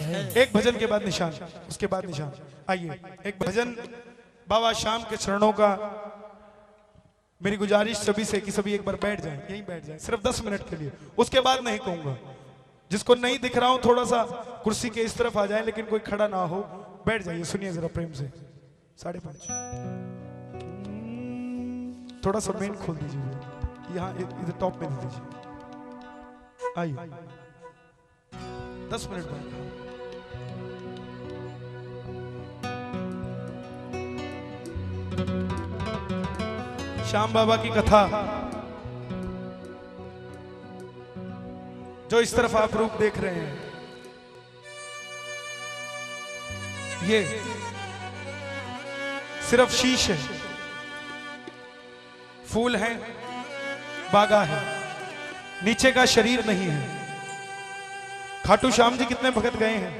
एक भजन के बाद निशान, उसके बाद निशान। आइए एक भजन बाबा श्याम के चरणों का। मेरी गुजारिश सभी से कि सभी एक बार बैठ जाएं, यहीं बैठ जाएं सिर्फ 10 मिनट के लिए। उसके बाद नहीं कहूंगा, जिसको नहीं दिख रहा हूं थोड़ा सा कुर्सी के इस तरफ आ जाए, लेकिन कोई खड़ा ना हो, बैठ जाइए। सुनिए जरा प्रेम से। 5:30 थोड़ा सा मेन खोल दीजिए, यहाँ इधर टॉप में दे दीजिए। आइए 10 मिनट बाद। श्याम बाबा की कथा जो इस तरफ आप रूप देख रहे हैं, ये सिर्फ शीश है, फूल है, बागा है, नीचे का शरीर नहीं है। खाटू श्याम जी कितने भगत गए हैं?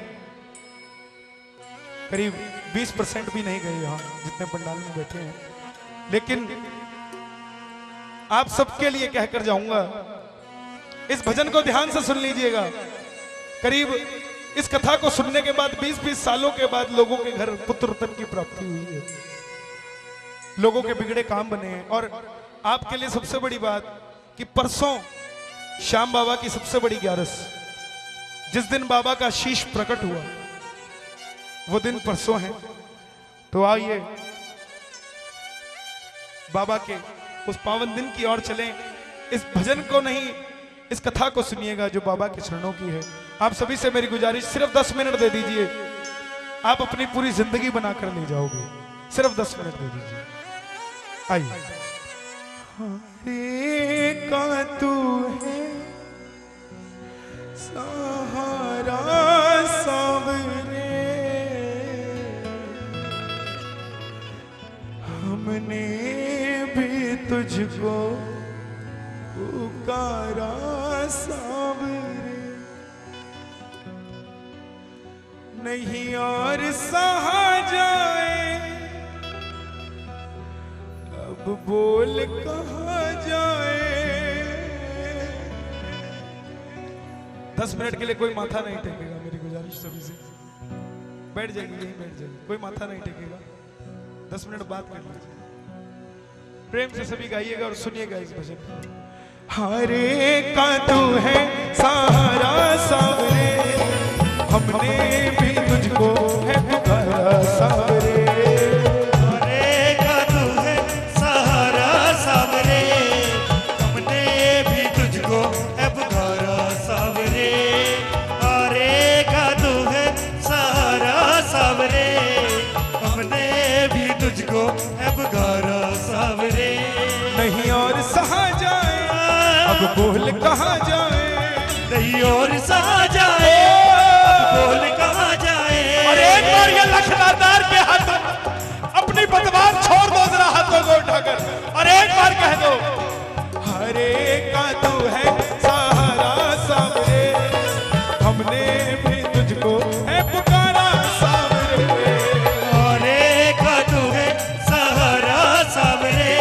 करीब 20% भी नहीं गए यहां जितने पंडाल में बैठे हैं। लेकिन आप सबके लिए कहकर जाऊंगा, इस भजन को ध्यान से सुन लीजिएगा। करीब इस कथा को सुनने के बाद 20-20 सालों के बाद लोगों के घर पुत्र रत्न की प्राप्ति हुई है, लोगों के बिगड़े काम बने हैं। और आपके लिए सबसे बड़ी बात कि परसों श्याम बाबा की सबसे बड़ी ग्यारस, जिस दिन बाबा का शीश प्रकट हुआ, वो दिन परसों है। तो आइए बाबा के उस पावन दिन की ओर चलें। इस भजन को नहीं, इस कथा को सुनिएगा जो बाबा के चरणों की है। आप सभी से मेरी गुजारिश, सिर्फ 10 मिनट दे दीजिए, आप अपनी पूरी जिंदगी बनाकर ले जाओगे। सिर्फ 10 मिनट दे दीजिए। आइए। हरे का तू है सहारा सावरे, हमने भी तुझको पुकारा सावरे, नहीं और सहा जाए, अब बोल कहाँ जाए। 10 मिनट के लिए कोई माथा नहीं टेकेगा, मेरी गुजारिश सभी से। बैठ जाएगी, यहीं बैठ जाएगी, कोई माथा नहीं टेकेगा। 10 मिनट बात कर लीजिए, प्रेम से सभी गाइएगा और सुनिएगा इस भजन को। हरे का तू है सहारा सावरे, हमने भी तुझको है पुकारा सावरे। हरे का तू है सहारा सावरे, हमने भी तुझको है पुकारा सावरे। हरे का तू है सहारा सावरे, हमने भी तुझको है पुकारा सावरे। नहीं और सहा जाए, अब बोल कहाँ जाए, नहीं और सहा जाए, अब बोल कहाँ जाए। और एक बार ये लखनदार के हाथों अपनी बदबान छोड़ दो जरा, हाथों को उठाकर, और एक बार कह दो, हरे का तू है सहारा सावरे, हमने भी तुझको है पुकारा सावरे। हरे का तू है सहारा सावरे,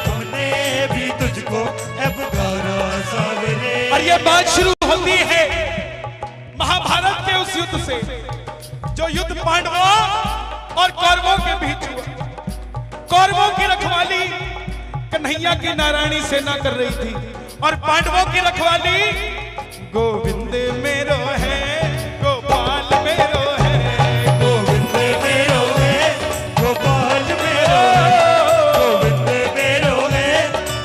हमने भी तुझको है पुकारा सावरे। और ये बात शुरू होती है महाभारत के उस युद्ध से, जो युद्ध पांडवों और कौरवों के बीच हुआ। कौरवों की रखवाली कन्हैया की नारायणी सेना कर रही थी, और पांडवों की रखवाली गोविंद मेरो है, गोपाल मेरो है, गोविंद मेरो है, गोपाल मेरो है, गोविंद मेरो है,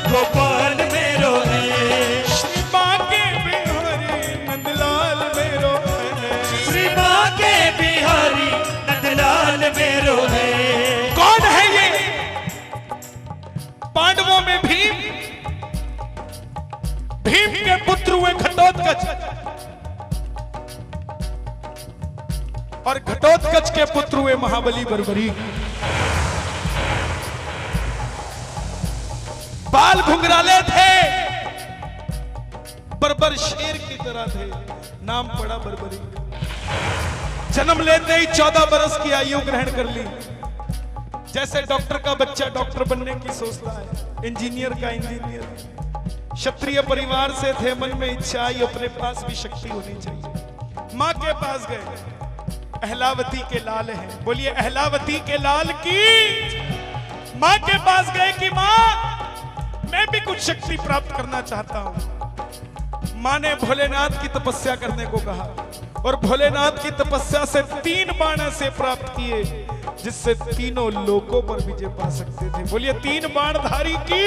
गोपाल मेरो है। श्री बांके बिहारी नंदलाल मेरो है, श्री बांके बिहारी नंदलाल मेरो है। कौन है ये? पांडवों में भीम, भीम के पुत्र हुए घटोत्कच, और घटोत्कच के पुत्र हुए महाबली बर्बरी। बाल घुंघराले थे, बर्बर शेर की तरह थे, नाम पड़ा बर्बरी। जन्म लेते ही 14 बरस की आयु ग्रहण कर ली। जैसे डॉक्टर का बच्चा डॉक्टर बनने की सोचता है, इंजीनियर का इंजीनियर। क्षत्रिय परिवार से थे, मन में इच्छा आई, अपने पास भी शक्ति होनी चाहिए। माँ के पास गए। अहलावती के लाल हैं, बोलिए अहलावती के लाल की। माँ के पास गए कि माँ मैं भी कुछ शक्ति प्राप्त करना चाहता हूं। माँ ने भोलेनाथ की तपस्या करने को कहा और भोलेनाथ की तपस्या से 3 बाण ऐसे प्राप्त किए जिससे तीनों लोकों पर विजय पा सकते थे। बोलिए 3 बाणधारी की।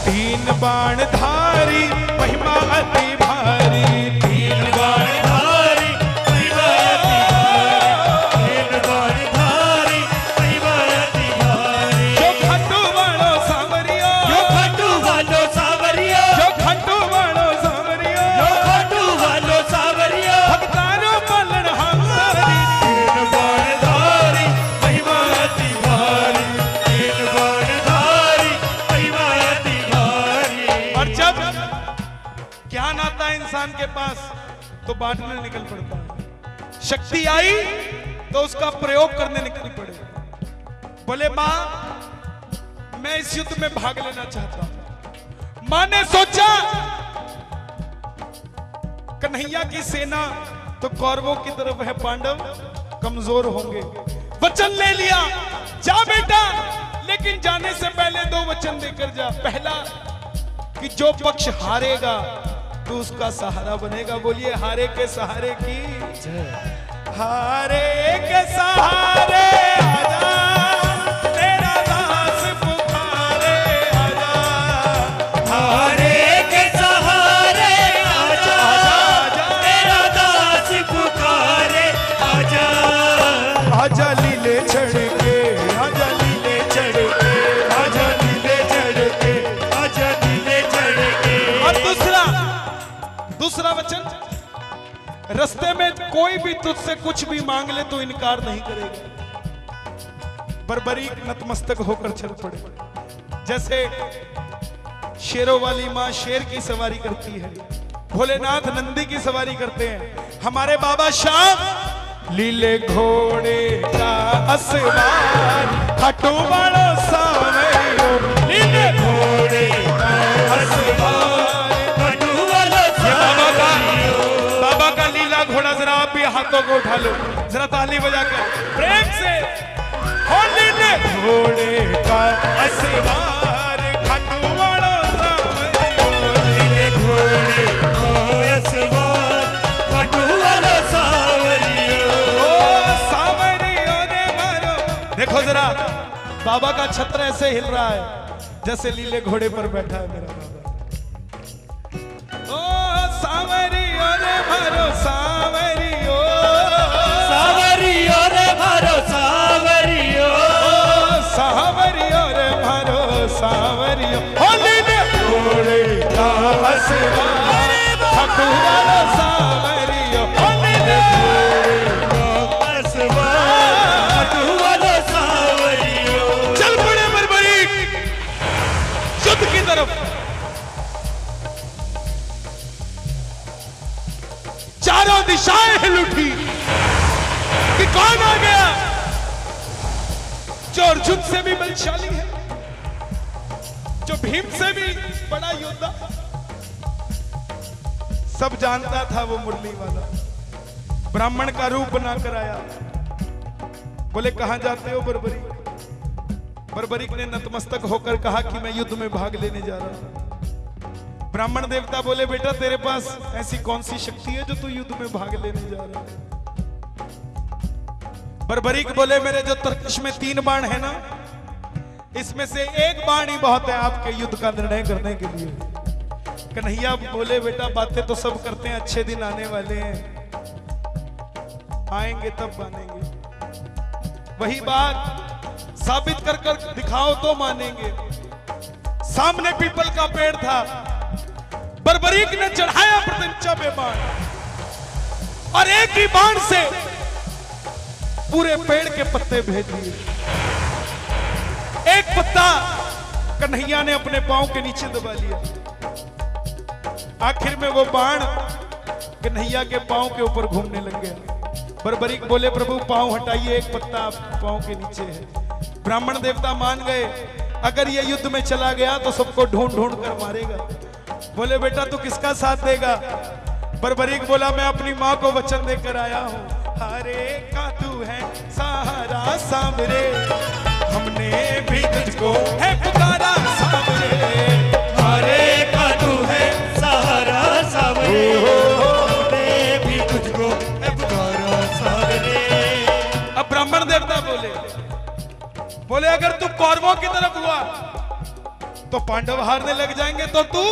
3 बाणधारी महिमा अति भारी। 3 बाणधारी महिमा अति भारी। 3 बाणधारी महिमा अति भारी। जो खट्टू वालो सांवरियो, जो खट्टू वालो सांवरियो, जो खट्टू वालो सांवरियो, जो खट्टू वालो सांवरियो, भक्तारो पालन हमारी। 3 बाणधारी महिमा अति भारी। 3 बाणधारी महिमा अति भारी। और जब ज्ञान आता है इंसान के पास तो बांटने निकल पड़ता है। शक्ति आई तो उसका प्रयोग करने निकल पड़े। बोले मां मैं इस युद्ध में भाग लेना चाहता हूं। मां ने सोचा कन्हैया की सेना तो कौरवों की तरफ है, पांडव कमजोर होंगे। वचन ले लिया, जा बेटा, लेकिन जाने से पहले 2 वचन देकर जा। पहला कि जो पक्ष हारेगा तो उसका सहारा बनेगा। बोलिए हारे के सहारे की। हारे के सहारे आजा, तेरा दास पुकारे आजा। हारे के सहारे आजा, तेरा दास पुकारे आजा। आजा लीले चढ़ के, आजा लीले चढ़ के, आजा लीले चढ़ के, आजा नीले चढ़ के। और दूसरा वचन, रस्ते में कोई भी तुझसे कुछ भी मांग ले तो इनकार नहीं करेगा। बर्बरीक नतमस्तक होकर चल पड़े। जैसे शेरों वाली मां शेर की सवारी करती है, भोलेनाथ नंदी की सवारी करते हैं। हमारे बाबा श्याम लीले घोड़े का असवार, खटो वालो सावरियो, लीले घोड़े का असवार। बाबा का लीला घोड़ा, जरा आप भी हाथों को उठा लो, जरा ताली बजाकर प्रेम से। हो लीले घोड़े का असवार, खटू वालो सावरियो, नीले घोड़े का असवार, खटू वाला सांवरियो। ओ सावरियो रे मारो। देखो जरा बाबा का छत्र ऐसे हिल रहा है जैसे लीले घोड़े पर बैठा है मेरा बाबा। ओ सावरियो रे मारो सावरियो, सांवरियो रे मारो सांवरियो। सावरियो रे मारो सावरियो। हो लीले घोड़े का असवार, खटू वालो सावरियो, हो लीले असवार, खटू वाला सांवरियो। चल पड़े बर्बरीक युद्ध की तरफ। चारों दिशाएं हिल उठी कि कौन आ गया, जो अर्जुन से भी बलशाली है, जो भीम से भी बड़ा योद्धा। सब जानता था वो मुरली वाला ब्राह्मण का रूप बनाकर आया। बोले कहां जाते हो बर्बरीक? बर्बरीक ने नतमस्तक होकर कहा कि मैं युद्ध में भाग लेने जा रहा हूं। ब्राह्मण देवता बोले बेटा तेरे पास ऐसी कौन सी शक्ति है जो तू युद्ध में भाग लेने जा रहा है? बर्बरीक बोले मेरे जो तरकश में 3 बाण है ना, इसमें से 1 बाण ही बहुत है आपके युद्ध का निर्णय करने के लिए। कन्हैया बोले बेटा बातें तो सब करते हैं, अच्छे दिन आने वाले हैं, आएंगे तब मानेंगे। वही बात साबित कर कर दिखाओ तो मानेंगे। सामने पीपल का पेड़ था, बर्बरीक ने चढ़ाया प्रत्यंचा पे बाण और एक ही बाण से पूरे पेड़ के पत्ते भेज दिए। एक पत्ता कन्हैया ने अपने पांव के नीचे दबा लिया। आखिर में वो बाण कन्हैया के पांव के ऊपर घूमने लग गया। बर्बरीक बोले प्रभु पांव हटाइए, एक पत्ता पांव के नीचे है। ब्राह्मण देवता मान गए, अगर ये युद्ध में चला गया तो सबको ढूंढ ढूंढ कर मारेगा। बोले बेटा तू किसका साथ देगा? बर्बरीक बोला मैं अपनी माँ को वचन देकर आया हूँ, हरे का तू है सहारा सामरे, हमने भी तुझको है पुकारा सामरे, हरे का तू है सहारा सामरे, हमने भी तुझको है पुकारा सामरे। अब ब्राह्मण देवता बोले अगर तू कौरवों की तरफ हुआ तो पांडव हारने लग जाएंगे, तो तू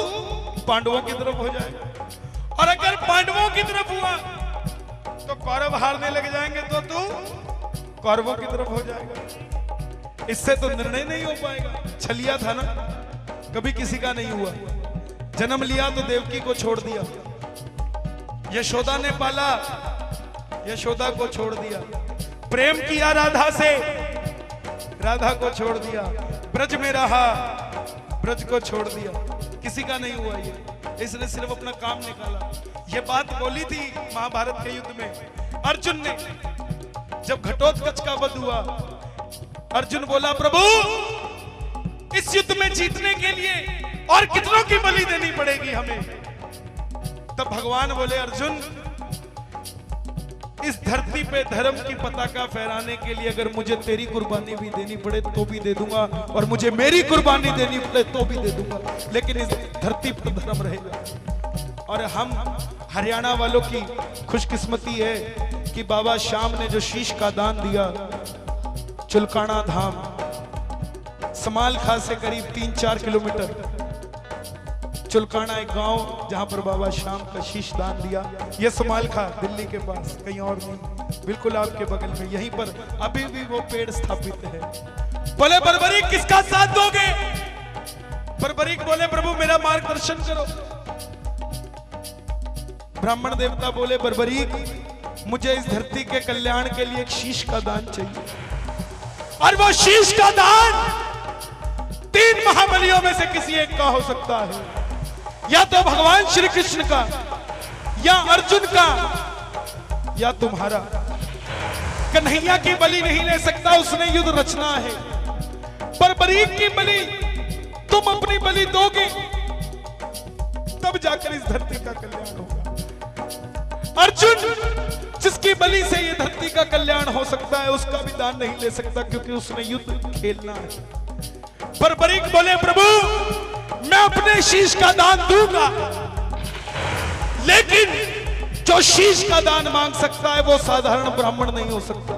पांडवों की तरफ हो जाएगा, और अगर पांडवों की तरफ हुआ तो कौरव हारने लग जाएंगे, तो तू कौरवों की तरफ हो जाएगा। इससे तो निर्णय नहीं हो पाएगा। छलिया था ना, कभी किसी का नहीं हुआ। जन्म लिया तो देवकी को छोड़ दिया, यशोदा ने पाला, यशोदा को छोड़ दिया, प्रेम किया राधा से, राधा को छोड़ दिया, ब्रज में रहा, ब्रज को छोड़ दिया, किसी का नहीं हुआ ये। इसने सिर्फ अपना काम निकाला। ये बात बोली थी महाभारत के युद्ध में अर्जुन ने, जब घटोत्कच का वध हुआ। अर्जुन बोला प्रभु इस युद्ध में जीतने के लिए और कितनों की बलि देनी पड़ेगी हमें। तब भगवान बोले अर्जुन इस धरती पे धर्म की पताका फहराने के लिए अगर मुझे तेरी कुर्बानी भी देनी पड़े तो भी दे दूंगा, और मुझे मेरी कुर्बानी देनी पड़े तो भी दे दूंगा, लेकिन इस धरती पर धर्म रहेगा। और हम हरियाणा वालों की खुशकिस्मती है कि बाबा श्याम ने जो शीश का दान दिया, चुलकाना धाम समालखा से करीब 3-4 किलोमीटर, चुलकाना एक गांव जहां पर बाबा श्याम का शीश दान दिया। यह समालखा दिल्ली के पास, कहीं और नहीं, बिल्कुल आपके बगल में, यहीं पर अभी भी वो पेड़ स्थापित है। बोले बर्बरीक किसका साथ दोगे? बर्बरीक बोले प्रभु मेरा मार्गदर्शन करो। ब्राह्मण देवता बोले बर्बरीक मुझे इस धरती के कल्याण के लिए एक शीश का दान चाहिए, और वो शीश का दान 3 महाबलियों में से किसी एक का हो सकता है, या तो भगवान श्री कृष्ण का, या अर्जुन का, या तुम्हारा। कन्हैया की बलि नहीं ले सकता, उसने युद्ध रचना है। बर्बरीक की बलि तुम अपनी बलि दोगे तब जाकर इस धरती का कल्याण होगा। अर्जुन जिसकी बलि से ये धरती का कल्याण हो सकता है उसका भी दान नहीं ले सकता, क्योंकि उसने युद्ध खेलना है। बर्बरीक बोले प्रभु मैं अपने शीश का दान दूंगा, लेकिन जो शीश का दान मांग सकता है वो साधारण ब्राह्मण नहीं हो सकता।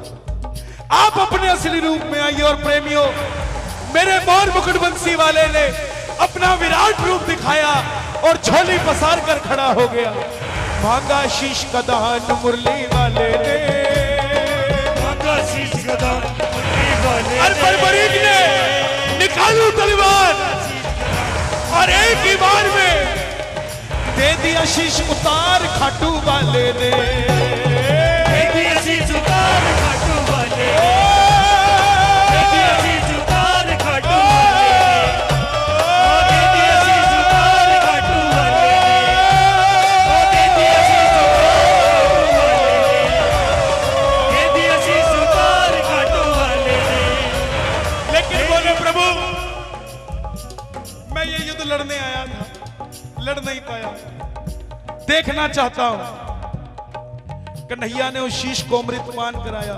आप अपने असली रूप में आइए। और प्रेमियों मेरे मोर मुकुटवंशी वाले ने अपना विराट रूप दिखाया और झोली पसार कर खड़ा हो गया। मांगा शीश का दान मुरली वाले ने, मांगा शीश का दान मुरली वाले ने, और बर्बरीक ने निकालू तलवार और एक ही बार में दे दिया शीश उतार खाटू वाले ने, दे दिया शीश उतार खाटू वाले, दे दिया शीश उतार खाटू वाले, दे दिया शीश उतार खाटू वाले, दे दिया शीश उतार वाले, दे दिया शीश उतार खाटू वाले। लेकिन बोले प्रभु मैं ये युद्ध लड़ने आया था, लड़ नहीं पाया, देखना चाहता हूं। कन्हैया ने उस शीश को अमृतपान कराया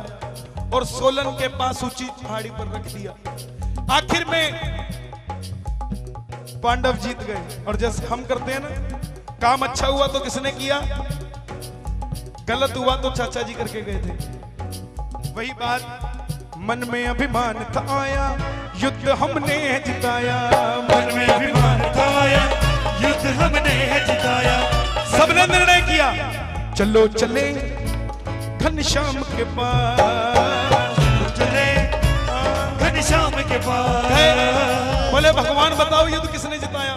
और सोलन के पास ऊंची पहाड़ी पर रख दिया। आखिर में पांडव जीत गए। और जैसे हम करते हैं ना, काम अच्छा हुआ तो किसने किया, गलत हुआ तो चाचा जी करके गए थे। वही बात, मन में अभिमान था आया, युद्ध हमने जिताया, मन में अभिमान था आया, युद्ध हमने जिताया। सबने निर्णय किया चलो चले घनश्याम के पास, चले घनश्याम के पास। बोले भगवान बताओ युद्ध किसने जिताया?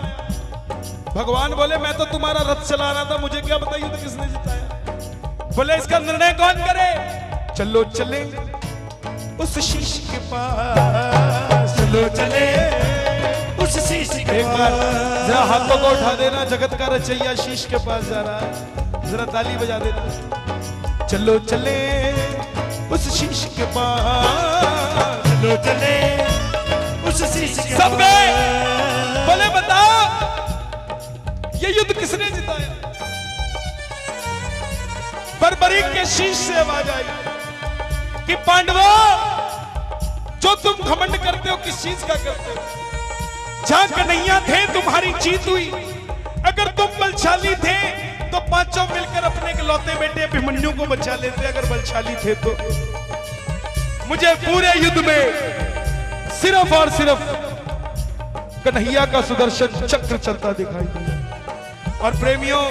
भगवान बोले मैं तो तुम्हारा रथ चला रहा था, मुझे क्या पता युद्ध किसने जिताया। बोले इसका निर्णय कौन करे? चलो चले उस शीश के पास, चलो चले उस शीश के एक बार पास। जरा हाथों को उठा देना, जगत का रचैया शीश के पास जा रहा है, जरा ताली बजा देना। चलो चले उस शीश के पास, चलो चले उस शीश के सब पास। गए। बोले बताओ ये युद्ध किसने जिताया? बर्बरीक के शीश से आवाज आई कि पांडवों, जो तुम घमंड करते हो किस चीज का करते हो? जहां कन्हैया थे तुम्हारी जीत हुई। अगर तुम बलशाली थे तो पांचों मिलकर अपने इकलौते बेटे अभिमन्यु को बचा लेते। अगर बलशाली थे तो मुझे पूरे युद्ध में सिर्फ और सिर्फ कन्हैया का सुदर्शन चक्र चलता दिखाई दिया। और प्रेमियों,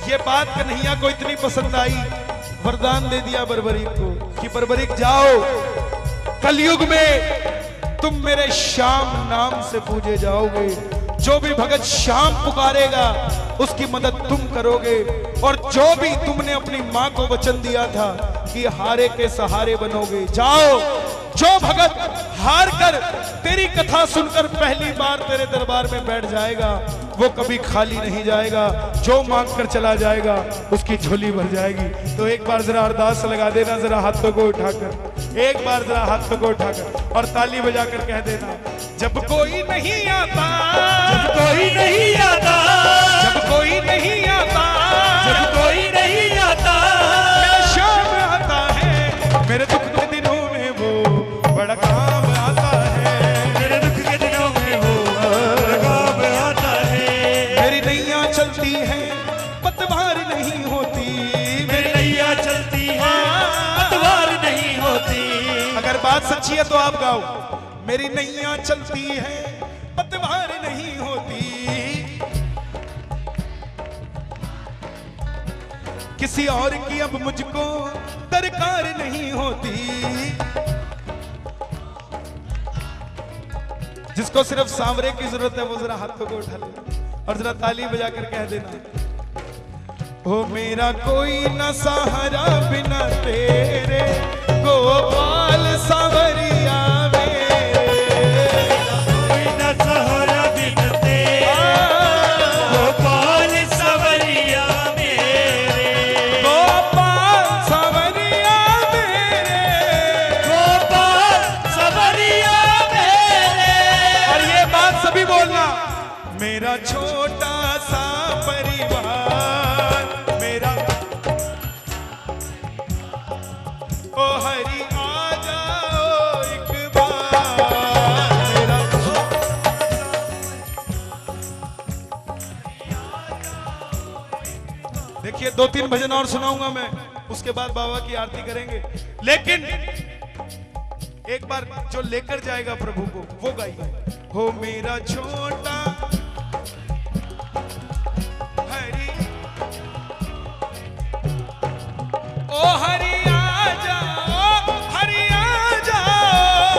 ये बात कन्हैया को इतनी पसंद आई, वरदान दे दिया बर्बरीक को कि बर्बरीक जाओ, कलयुग में तुम मेरे श्याम नाम से पूजे जाओगे। जो भी भगत श्याम पुकारेगा उसकी मदद तुम करोगे। और जो भी तुमने अपनी मां को वचन दिया था कि हारे के सहारे बनोगे, जाओ। जो भगत हार कर तेरी कथा सुनकर पहली बार तेरे दरबार में बैठ जाएगा वो कभी खाली नहीं जाएगा। जो मांग कर चला जाएगा उसकी झोली भर जाएगी। तो एक बार जरा अरदास लगा देना, जरा हाथों को उठाकर, एक बार जरा हाथों को उठाकर और ताली बजाकर कह देना, जब कोई नहीं आता, जब कोई नहीं आता, जब कोई नहीं आता, जब कोई नहीं आता, मेरा श्याम आता है, मेरे दुख के दिनों में वो बड़ा काम आता है। मेरे दुख के दिनों में वो बड़ा काम आता है। मेरी नैया चलती है पतवार नहीं होती, मेरी नैया चलती है पतवार नहीं होती। अगर बात सच्ची है तो आप गाओ, मेरी नैया चलती है पतवार नहीं होती। किसी और की अब मुझको दरकार नहीं होती। जिसको सिर्फ सांवरे की जरूरत है वो जरा हाथों को उठा ले और जरा ताली बजाकर कह देना, ओ मेरा कोई न सहारा बिना तेरे गोपाल सांवरिया मेरे। कोई न सहारा बिन तेरे गोपाल सांवरिया मेरे। गोपाल सांवरिया मेरे, गोपाल सांवरिया मेरे। और ये बात सभी बोलना, मेरा छोटा सा परिवार, मेरा ओ हरि आ जाओ एक बार, मेरा देखिए 2-3 भजन और सुनाऊंगा मैं, उसके बाद बाबा की आरती करेंगे। लेकिन एक बार जो लेकर जाएगा प्रभु को वो गाइए, हो मेरा छोटा हरि, ओ हरि आ जाओ, हरि आ जाओ।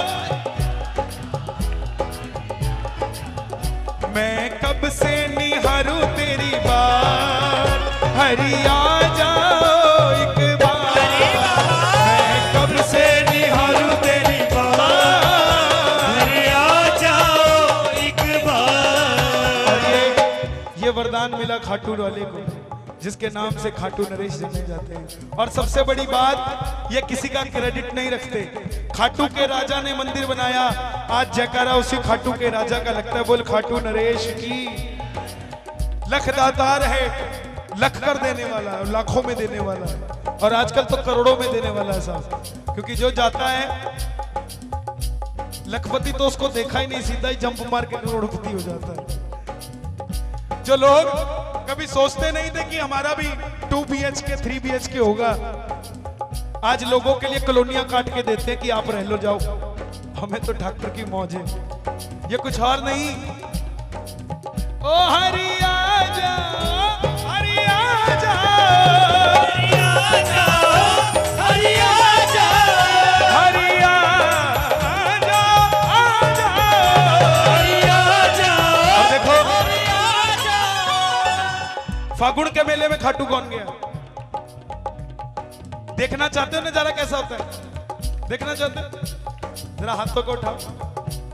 मैं कब से निहारूं तेरी बात, हरि आ जाओ एक बार। मैं कब से निहारूं तेरी बात, हरि आ जाओ एक बार। और ये वरदान मिला खाटू वाले को, जिसके नाम से खाटू नरेश जाने जाते हैं। और सबसे बड़ी बात, ये किसी का क्रेडिट नहीं रखते। खाटू के राजा ने मंदिर बनाया, आज जयकारा उसी खाटू के राजा का लगता है। बोल खाटू नरेश की। लख दातार है, लख कर देने वाला है, लाखों में देने वाला है, और आजकल तो करोड़ों में देने वाला है साहब। क्योंकि जो जाता है लखपति तो उसको देखा ही नहीं, सीधा ही जंप मार के करोड़पति हो जाता है। जो लोग कभी सोचते नहीं थे कि हमारा भी 2 BHK 3 BHK होगा, आज लोगों के लिए कॉलोनियां काट के देते हैं कि आप रह लो जाओ। हमें तो डॉक्टर की मौज है, ये कुछ और नहीं। ओ हरि आ जाओ, हरि आ जाओ, हरि आ जाओ, हरि आ जाओ, हरि आ जाओ, आ जाओ, हरि आ जाओ। और देखो हरि आ जाओ। फागुन के मेले में खाटू कौन गया? देखना चाहते हो नजारा कैसा होता है? देखना चाहते हो? जरा हाथों को उठाओ।